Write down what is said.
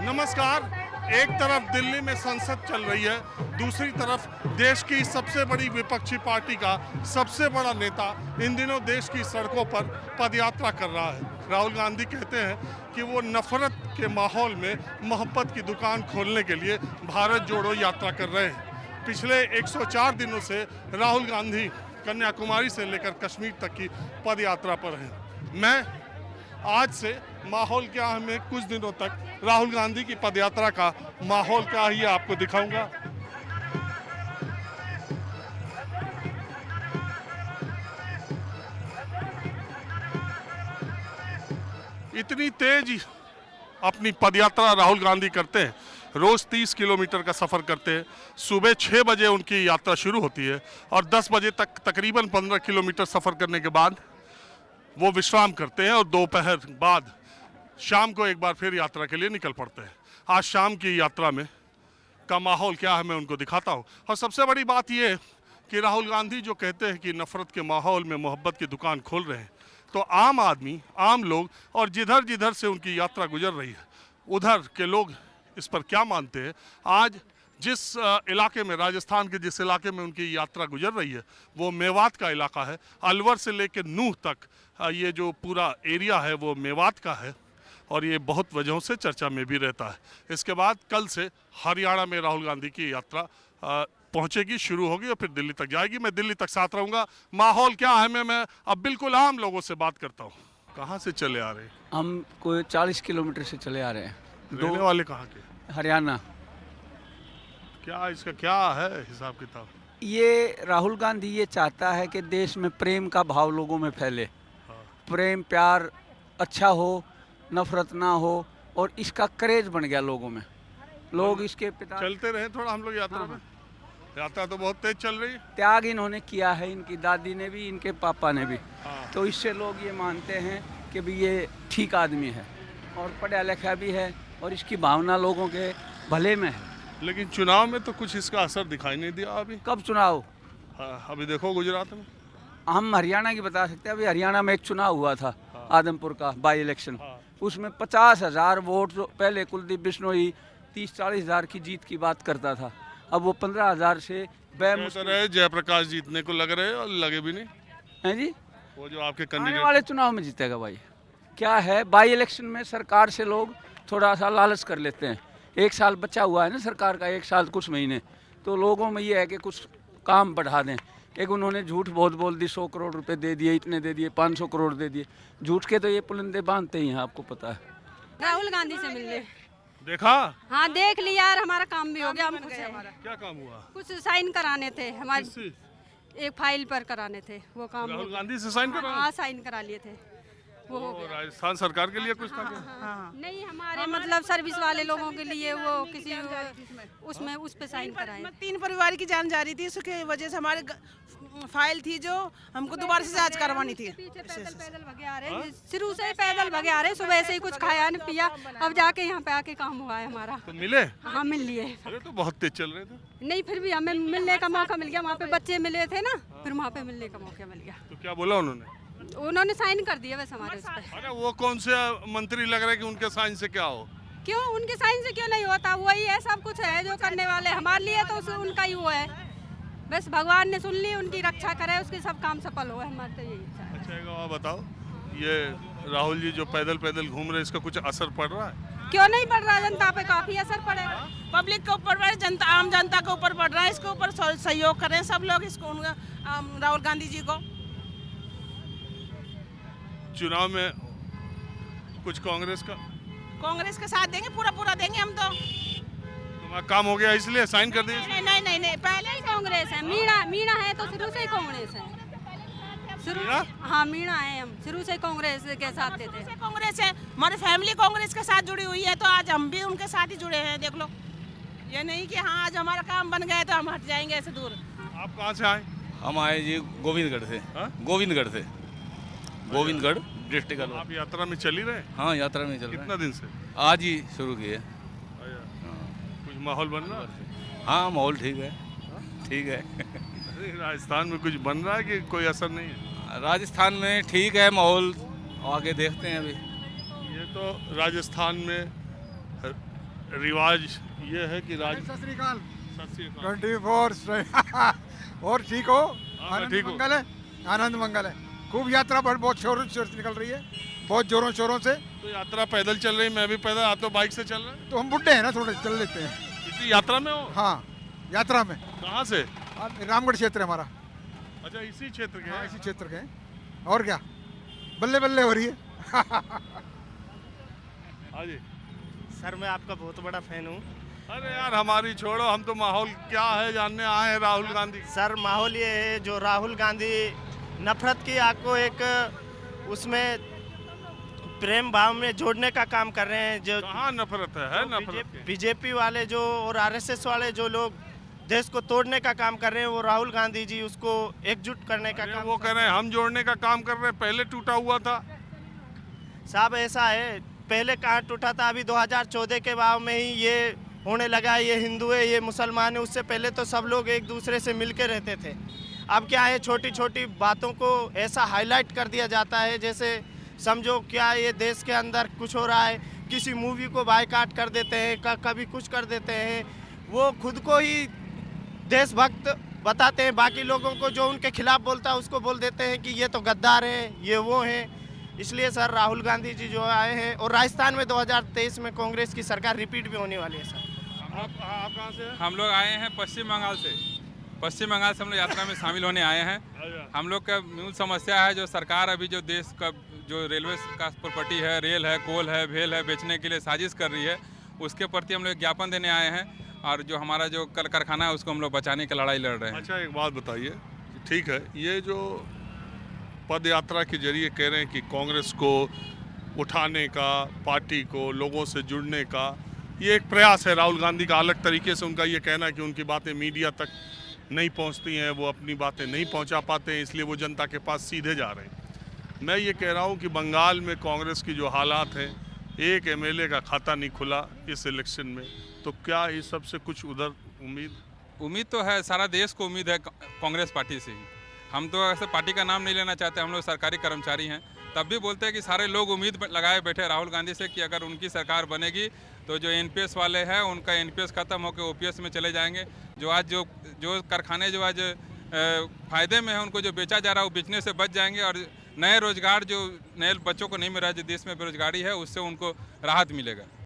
नमस्कार। एक तरफ दिल्ली में संसद चल रही है, दूसरी तरफ देश की सबसे बड़ी विपक्षी पार्टी का सबसे बड़ा नेता इन दिनों देश की सड़कों पर पदयात्रा कर रहा है। राहुल गांधी कहते हैं कि वो नफरत के माहौल में मोहब्बत की दुकान खोलने के लिए भारत जोड़ो यात्रा कर रहे हैं। पिछले 104 दिनों से राहुल गांधी कन्याकुमारी से लेकर कश्मीर तक की पदयात्रा पर हैं। मैं आज से माहौल क्या है, मैं कुछ दिनों तक राहुल गांधी की पदयात्रा का माहौल क्या है ये आपको दिखाऊंगा। इतनी तेज अपनी पदयात्रा राहुल गांधी करते हैं, रोज 30 किलोमीटर का सफर करते हैं। सुबह 6 बजे उनकी यात्रा शुरू होती है और 10 बजे तक तकरीबन 15 किलोमीटर सफर करने के बाद वो विश्राम करते हैं और दोपहर बाद शाम को एक बार फिर यात्रा के लिए निकल पड़ते हैं। आज शाम की यात्रा में का माहौल क्या है मैं उनको दिखाता हूँ। और सबसे बड़ी बात ये है कि राहुल गांधी जो कहते हैं कि नफरत के माहौल में मोहब्बत की दुकान खोल रहे हैं, तो आम आदमी, आम लोग और जिधर जिधर से उनकी यात्रा गुजर रही है उधर के लोग इस पर क्या मानते हैं। आज जिस इलाके में, राजस्थान के जिस इलाके में उनकी यात्रा गुजर रही है वो मेवात का इलाका है। अलवर से लेकर नूह तक ये जो पूरा एरिया है वो मेवात का है और ये बहुत वजहों से चर्चा में भी रहता है। इसके बाद कल से हरियाणा में राहुल गांधी की यात्रा पहुंचेगी, शुरू होगी और फिर दिल्ली तक जाएगी। मैं दिल्ली तक साथ रहूंगा। माहौल क्या है मैं अब बिल्कुल आम लोगों से बात करता हूँ। कहाँ से चले आ रहे हैं? हम कोई 40 किलोमीटर से चले आ रहे हैं। रहने वाले कहाँ के? हरियाणा। क्या इसका क्या है हिसाब किताब? ये राहुल गांधी ये चाहता है कि देश में प्रेम का भाव लोगों में फैले, प्रेम प्यार अच्छा हो, नफरत ना हो, और इसका क्रेज बन गया लोगों में। लोग इसके पिता चलते रहे थोड़ा हम लोग यात्रा में। यात्रा तो बहुत तेज चल रही है। त्याग इन्होंने किया है, इनकी दादी ने भी, इनके पापा ने भी। तो इससे लोग ये मानते हैं कि भी ये ठीक आदमी है और पढ़ा लिखा भी है और इसकी भावना लोगों के भले में है। लेकिन चुनाव में तो कुछ इसका असर दिखाई नहीं दिया अभी। कब चुनाव? अभी देखो गुजरात में। हम हरियाणा की बता सकते हैं। अभी हरियाणा में एक चुनाव हुआ था, आदमपुर का बाई इलेक्शन। उसमें 50,000 वोट, जो पहले कुलदीप बिश्नोई 30-40 हज़ार की जीत की बात करता था, अब वो 15,000 से जयप्रकाश जीतने को लग रहे और लगे भी नहीं हैं जी। वो जो आपके आने कैंडिडेट वाले चुनाव में जीतेगा भाई। क्या है, बाई इलेक्शन में सरकार से लोग थोड़ा सा लालच कर लेते हैं। 1 साल बचा हुआ है ना सरकार का, 1 साल कुछ महीने, तो लोगों में ये है कि कुछ काम बढ़ा दें। एक उन्होंने झूठ बहुत बोल दी, 100 करोड़ रुपए दे दिए, इतने दे दिए, 500 करोड़ दे दिए। झूठ के तो ये पुलिंदे बांधते ही हैं, आपको पता है। राहुल गांधी से मिलने देखा? हाँ देख लिया यार, हमारा काम भी हो गया। हम खुश हैं। क्या काम हुआ? कुछ साइन कराने थे हमारे, किससे? एक फाइल पर कराने थे, वो काम राहुल गांधी से साइन करा? हाँ साइन करा लिए थे, वो हो गया। राजस्थान सरकार के लिए कुछ था क्या? नहीं, हमारे मतलब सर्विस वाले लोगों के लिए वो किसी उसमें उस पे साइन कराए। 3 परिवार की जान जा रही थी, उसकी वजह से हमारे फाइल थी जो हमको दोबारा से जांच करवानी थी। पीछे पैदल भगे आ रहे, शुरू से पैदल भगे आ रहे, सुबह से ही कुछ खाया नहीं पिया, अब जाके यहाँ पे आके काम हुआ है हमारा। तो मिले? हाँ मिल लिए। अरे तो बहुत तेज चल रहे थे। नहीं फिर भी हमें मिलने का मौका मिल गया। वहाँ पे बच्चे मिले थे ना, फिर वहाँ पे मिलने का मौका मिल गया। तो क्या बोला उन्होंने? उन्होंने साइन कर दिया वैसे हमारे उस पे। अरे वो कौन से मंत्री लग रहे हैं कि उनके साइन से क्या हो? क्यों उनके साइन से क्यों नहीं होता? वही है, सब कुछ है जो करने वाले हमारे लिए, तो उनका ही वो है। बस भगवान ने सुन ली, उनकी रक्षा करे, उसके सब काम सफल हो, हमारे तो यही इच्छा है। अच्छा एक बात बताओ, ये राहुल जी जो पैदल पैदल घूम रहे हैं, इसका कुछ असर पड़ रहा है? क्यों नहीं पड़ रहा? जनता पे काफी असर पड़ेगा। पब्लिक के ऊपर, जनता, आम जनता के ऊपर पड़ रहा है। इसके ऊपर सहयोग करें सब लोग, इसको राहुल गांधी जी को। चुनाव में कुछ कांग्रेस के साथ देंगे, पूरा देंगे हम तो। तुम्हारा काम हो गया इसलिए साइन कर दिए? नहीं, पहले ही कांग्रेस है। मीणा है तो शुरू से ही कांग्रेस है। हाँ मीणा है, हम शुरू से कांग्रेस के साथ थे। कांग्रेस है, हमारी फैमिली कांग्रेस के साथ जुड़ी हुई है, तो आज हम भी उनके साथ ही जुड़े हैं। देख लो, ये नहीं कि हाँ आज हमारा काम बन गया तो हम हट जाएंगे ऐसे दूर। आप कहाँ से आए? हम आए जी गोविंदगढ़ से। गोविंदगढ़ से, गोविंदगढ़ डिस्ट्रिक्ट। आप यात्रा में चल ही रहे? हाँ यात्रा में चल रहे हैं। कितना दिन से? आज ही शुरू किए। कुछ माहौल बन रहा है? हाँ माहौल ठीक है, ठीक है। राजस्थान में कुछ बन रहा है कि कोई असर नहीं है? राजस्थान में ठीक है माहौल, आगे देखते हैं अभी। ये तो राजस्थान में रिवाज ये है कि राज सत श्री अकाल सत श्री अकाल। 24 और ठीक हो? हाँ, आनंद ठीक हूँ। मंगल है, आनंद मंगल है। खूब यात्रा बहुत शोरों से निकल रही है, बहुत जोरों शोरों से। तो यात्रा पैदल चल रही, मैं भी पैदल, आप तो बाइक से चल रहे हैं। तो हम बुढ़े हैं ना, थोड़े चल लेते हैं। इसी यात्रा में हो? हाँ, यात्रा में। कहाँ से? रामगढ़ क्षेत्र है हमारा। अच्छा, इसी क्षेत्र के हाँ, हैं? इसी क्षेत्र के हैं। और क्या, बल्ले बल्ले हो रही है। हाँ जी। सर मैं आपका बहुत बड़ा फैन हूँ। अरे यार हमारी छोड़ो, हम तो माहौल क्या है जानने आए हैं राहुल गांधी। सर माहौल ये है जो राहुल गांधी नफरत की आग को एक उसमें प्रेम भाव में जोड़ने का काम कर रहे हैं। जो कहाँ नफरत है नफरत की? बीजेपी वाले जो और आरएसएस वाले जो लोग देश को तोड़ने का काम कर रहे हैं, वो राहुल गांधी जी उसको एकजुट करने का अरे काम वो कह रहे हैं हम जोड़ने का काम कर रहे हैं, पहले टूटा हुआ था। साहब ऐसा है, पहले कहाँ टूटा था, अभी 2014 के बाद में ही ये होने लगा। ये हिंदू है, ये मुसलमान है, उससे पहले तो सब लोग एक दूसरे से मिलके रहते थे। अब क्या है, छोटी छोटी बातों को ऐसा हाईलाइट कर दिया जाता है जैसे समझो क्या ये देश के अंदर कुछ हो रहा है। किसी मूवी को बायकाट कर देते हैं, कभी कुछ कर देते हैं। वो खुद को ही देशभक्त बताते हैं, बाकी लोगों को जो उनके खिलाफ बोलता है उसको बोल देते हैं कि ये तो गद्दार हैं, ये वो हैं। इसलिए सर राहुल गांधी जी जो आए हैं, और राजस्थान में 2023 में कांग्रेस की सरकार रिपीट भी होने वाली है सर। आप कहाँ से हैं? हम लोग आए हैं पश्चिम बंगाल से। पश्चिम बंगाल से हम लोग यात्रा में शामिल होने आए हैं। हम लोग का मूल समस्या है जो सरकार अभी जो देश का जो रेलवे का प्रॉपर्टी है, रेल है, कोल है, भेल है, बेचने के लिए साजिश कर रही है, उसके प्रति हम लोग ज्ञापन देने आए हैं। और जो हमारा जो कल कारखाना है उसको हम लोग बचाने की लड़ाई लड़ रहे हैं। अच्छा, एक बात बताइए, ठीक है, ये जो पद यात्रा के जरिए कह रहे हैं कि कांग्रेस को उठाने का, पार्टी को लोगों से जुड़ने का, ये एक प्रयास है राहुल गांधी का। अलग तरीके से उनका ये कहना है कि उनकी बातें मीडिया तक नहीं पहुंचती हैं, वो अपनी बातें नहीं पहुंचा पाते हैं, इसलिए वो जनता के पास सीधे जा रहे हैं। मैं ये कह रहा हूं कि बंगाल में कांग्रेस की जो हालात हैं, एक एमएलए का खाता नहीं खुला इस इलेक्शन में, तो क्या इस सबसे कुछ उधर उम्मीद तो है, सारा देश को उम्मीद है कांग्रेस पार्टी से ही। हम तो ऐसे पार्टी का नाम नहीं लेना चाहते, हम लोग सरकारी कर्मचारी हैं, तब भी बोलते हैं कि सारे लोग उम्मीद लगाए बैठे राहुल गांधी से कि अगर उनकी सरकार बनेगी तो जो एनपीएस वाले हैं उनका एनपीएस खत्म होकर ओपीएस में चले जाएंगे। जो आज जो कारखाने जो आज फ़ायदे में है उनको जो बेचा जा रहा है वो बेचने से बच जाएंगे, और नए रोजगार जो नए बच्चों को नहीं मिल रहा है, जो देश में बेरोजगारी है, उससे उनको राहत मिलेगा।